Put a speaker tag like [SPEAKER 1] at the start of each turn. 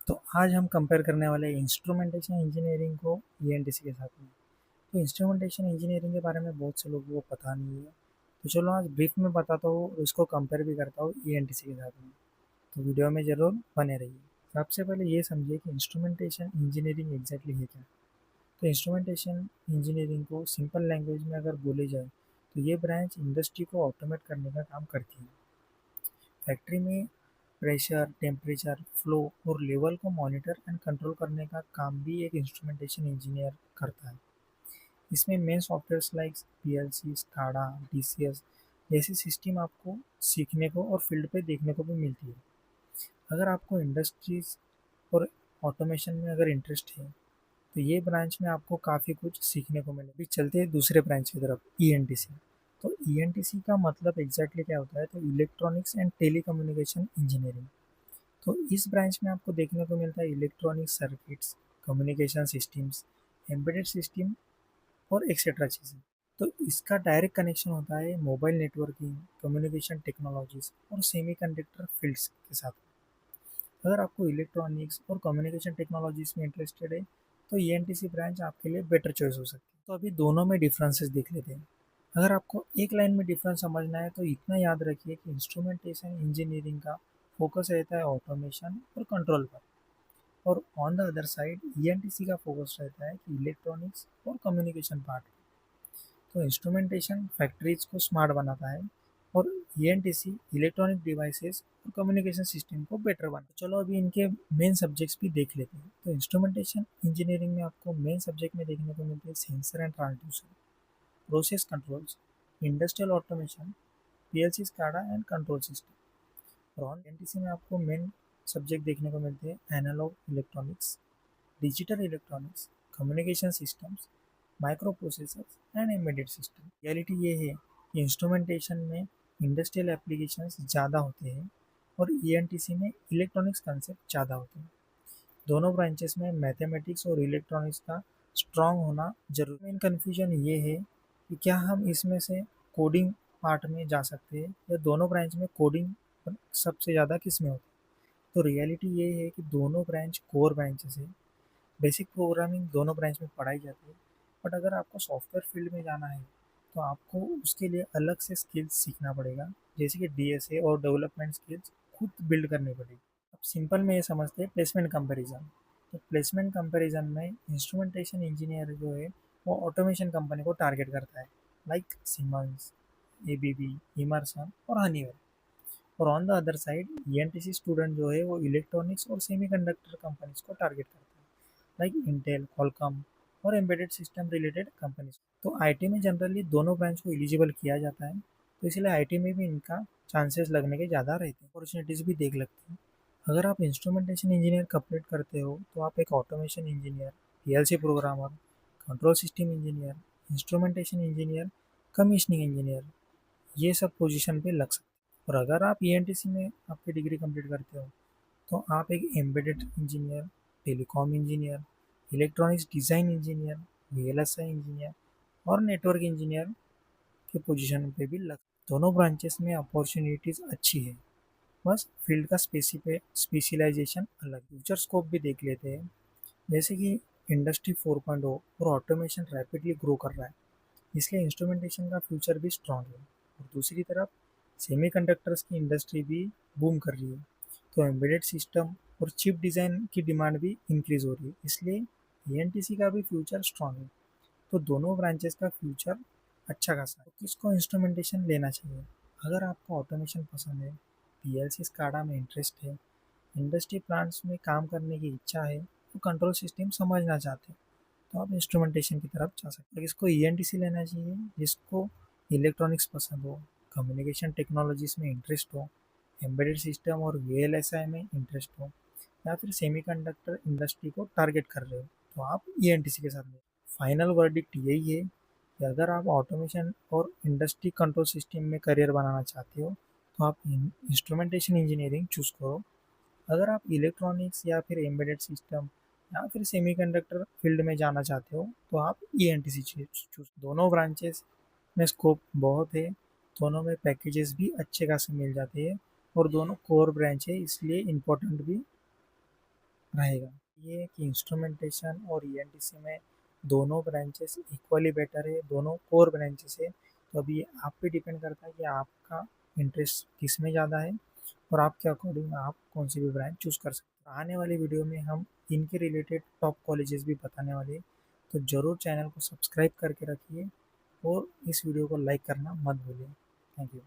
[SPEAKER 1] तो आज हम कंपेयर करने वाले हैं इंस्ट्रूमेंटेशन इंजीनियरिंग को ईएनटीसी के साथ में। तो इंस्ट्रूमेंटेशन इंजीनियरिंग के बारे में बहुत से लोगों को पता नहीं है। तो चलो आज ब्रीफ में बताता हूँ और इसको कंपेयर भी करता हूँ ईएनटीसी के साथ में। तो वीडियो में ज़रूर बने रहिए। सबसे पहले ये समझिए कि इंस्ट्रूमेंटेशन इंजीनियरिंग एग्जैक्टली है क्या। तो इंस्ट्रूमेंटेशन इंजीनियरिंग को सिंपल लैंग्वेज में अगर बोले जाए तो ये ब्रांच इंडस्ट्री को ऑटोमेट करने का काम करती है। फैक्ट्री में प्रेशर, टेम्परेचर, फ्लो और लेवल को मॉनिटर एंड कंट्रोल करने का काम भी एक इंस्ट्रूमेंटेशन इंजीनियर करता है। इसमें main softwares like PLC, SCADA, DCS जैसी सिस्टम आपको सीखने को और फील्ड पे देखने को भी मिलती है। अगर आपको इंडस्ट्रीज और ऑटोमेशन में अगर इंटरेस्ट है तो ये ब्रांच में आपको काफ़ी कुछ सीखने को मिले। अभी चलते हैं दूसरे ब्रांच की तरफ, ईएनटीसी। तो ईएनटीसी का मतलब एग्जैक्टली क्या होता है, तो इलेक्ट्रॉनिक्स एंड टेलीकम्युनिकेशन इंजीनियरिंग। तो इस ब्रांच में आपको देखने को मिलता है electronic circuits, communication systems, embedded system और एक्सेट्रा चीज़ें। तो इसका डायरेक्ट कनेक्शन होता है मोबाइल नेटवर्किंग, कम्युनिकेशन टेक्नोलॉजीज और सेमीकंडक्टर फील्ड्स के साथ। अगर आपको इलेक्ट्रॉनिक्स और कम्युनिकेशन टेक्नोलॉजीज में इंटरेस्टेड है तो ईएनटीसी ब्रांच आपके लिए बेटर चॉइस हो सकती है। तो अभी दोनों में डिफरेंसेस देख लेते हैं। अगर आपको एक लाइन में डिफरेंस समझना है तो इतना याद रखिए कि इंस्ट्रूमेंटेशन इंजीनियरिंग का फोकस रहता है ऑटोमेशन और कंट्रोल पर, और on the other side ENTC का फोकस रहता है कि इलेक्ट्रॉनिक्स और कम्युनिकेशन पार्ट। तो इंस्ट्रूमेंटेशन फैक्ट्रीज को स्मार्ट बनाता है और ईएनटीसी इलेक्ट्रॉनिक डिवाइसेस और कम्युनिकेशन सिस्टम को बेटर बनाता है। चलो अभी इनके मेन सब्जेक्ट्स भी देख लेते हैं। तो इंस्ट्रूमेंटेशन इंजीनियरिंग में आपको मेन सब्जेक्ट में देखने को मिलते हैं sensor and transducer, process controls, industrial automation, PLC, SCADA and control system. और एनटीसी में आपको मेन सब्जेक्ट देखने को मिलते हैं analogue electronics, digital electronics, communication systems, microprocessors and embedded system. Reality ये है कि इंस्ट्रूमेंटेशन में इंडस्ट्रियल एप्लीकेशंस ज़्यादा होते हैं और ईएनटीसी में इलेक्ट्रॉनिक्स कंसेप्ट ज़्यादा होते हैं। दोनों ब्रांचेस में मैथमेटिक्स और इलेक्ट्रॉनिक्स का स्ट्रांग होना जरूरी। मेन कन्फ्यूजन ये है कि क्या हम इसमें से कोडिंग पार्ट में जा सकते हैं या दोनों ब्रांच में कोडिंग सबसे ज़्यादा किस में होती है। तो रियलिटी ये है कि दोनों ब्रांच कोर ब्रांचेस है। बेसिक प्रोग्रामिंग दोनों ब्रांच में पढ़ाई जाती है। बट अगर आपको सॉफ्टवेयर फील्ड में जाना है तो आपको उसके लिए अलग से स्किल्स सीखना पड़ेगा, जैसे कि डीएसए और डेवलपमेंट स्किल्स खुद बिल्ड करनी पड़ेगी। अब सिंपल में ये समझते हैं प्लेसमेंट कंपैरिजन। तो प्लेसमेंट कंपैरिजन में इंस्ट्रूमेंटेशन इंजीनियर जो है वो ऑटोमेशन कंपनी को टारगेट करता है, लाइक सिमंस, एबीबी, इमर्सन और हनीवेल। और on the other side ENTC student जो है वो इलेक्ट्रॉनिक्स और सेमीकंडक्टर कंपनीज को टारगेट करता है, लाइक इंटेल, क्वालकॉम और एम्बेडेड सिस्टम रिलेटेड कंपनीज। तो आईटी में जनरली दोनों ब्रांच को एलिजिबल किया जाता है, तो इसलिए आईटी में भी इनका चांसेस लगने के ज़्यादा रहते हैं। अपॉर्चुनिटीज़ भी देख लगते हैं। अगर आप इंस्ट्रूमेंटेशन इंजीनियर कंप्लीट करते हो तो आप एक automation engineer, PLC programmer, control system engineer, instrumentation engineer, commissioning engineer, ये सब पोजीशन पे लग सकते हैं। और अगर आप ईएनटीसी में आपकी डिग्री कंप्लीट करते हो तो आप एक embedded engineer, telecom engineer, electronics design engineer, VLSI engineer और नेटवर्क इंजीनियर के पोजीशन पे भी लग। दोनों ब्रांचेस में अपॉर्चुनिटीज़ अच्छी है, बस फील्ड का स्पेशलाइजेशन अलग। फ्यूचर स्कोप भी देख लेते हैं, जैसे कि इंडस्ट्री 4.0 और ऑटोमेशन रैपिडली ग्रो कर रहा है, इसलिए इंस्ट्रूमेंटेशन का फ्यूचर भी स्ट्रांग है। और दूसरी तरफ सेमीकंडक्टर्स की इंडस्ट्री भी बूम कर रही है, तो एम्बेडेड सिस्टम और चिप डिज़ाइन की डिमांड भी इंक्रीज हो रही है, इसलिए ईएनटीसी का भी फ्यूचर स्ट्रांग है। तो दोनों ब्रांचेस का फ्यूचर अच्छा खासा है। तो किसको इंस्ट्रूमेंटेशन लेना चाहिए? अगर आपको ऑटोमेशन पसंद है, पीएलसी स्काडा में इंटरेस्ट है, इंडस्ट्री प्लांट्स में काम करने की इच्छा है, तो कंट्रोल सिस्टम समझना चाहते हैं, तो आप इंस्ट्रूमेंटेशन की तरफ जा सकते हैं। इसको ईएनटीसी लेना चाहिए जिसको इलेक्ट्रॉनिक्स पसंद हो, कम्युनिकेशन टेक्नोलॉजीज में इंटरेस्ट हो, एम्बेडेड सिस्टम और वीएलएसआई में इंटरेस्ट हो, या फिर सेमीकंडक्टर इंडस्ट्री को टारगेट कर रहे हो, तो आप ईएनटीसी के साथ में। फाइनल वर्डिक्ट यही है कि अगर आप ऑटोमेशन और इंडस्ट्री कंट्रोल सिस्टम में करियर बनाना चाहते हो तो आप इंस्ट्रूमेंटेशन इंजीनियरिंग चूज़ करो। अगर आप इलेक्ट्रॉनिक्स या फिर एम्बेडेड सिस्टम या फिर सेमीकंडक्टर फील्ड में जाना चाहते हो तो आप ईएनटीसी चूज। दोनों ब्रांचेस में स्कोप बहुत है, दोनों में पैकेजेस भी अच्छे खासे मिल जाते हैं और दोनों कोर ब्रांच है, इसलिए इम्पोर्टेंट भी रहेगा। ये है कि इंस्ट्रूमेंटेशन और ईएनटीसी में दोनों ब्रांचेस इक्वली बेटर है, दोनों कोर ब्रांचेस है। तो अभी आप पे डिपेंड करता है कि आपका इंटरेस्ट किस में ज़्यादा है और आपके अकॉर्डिंग आप कौन सी भी ब्रांच चूज़ कर सकते हैं। आने वाली वीडियो में हम इनके रिलेटेड टॉप कॉलेजेस भी बताने वाले हैं, तो ज़रूर चैनल को सब्सक्राइब करके रखिए और इस वीडियो को लाइक करना मत भूलिए। Thank you.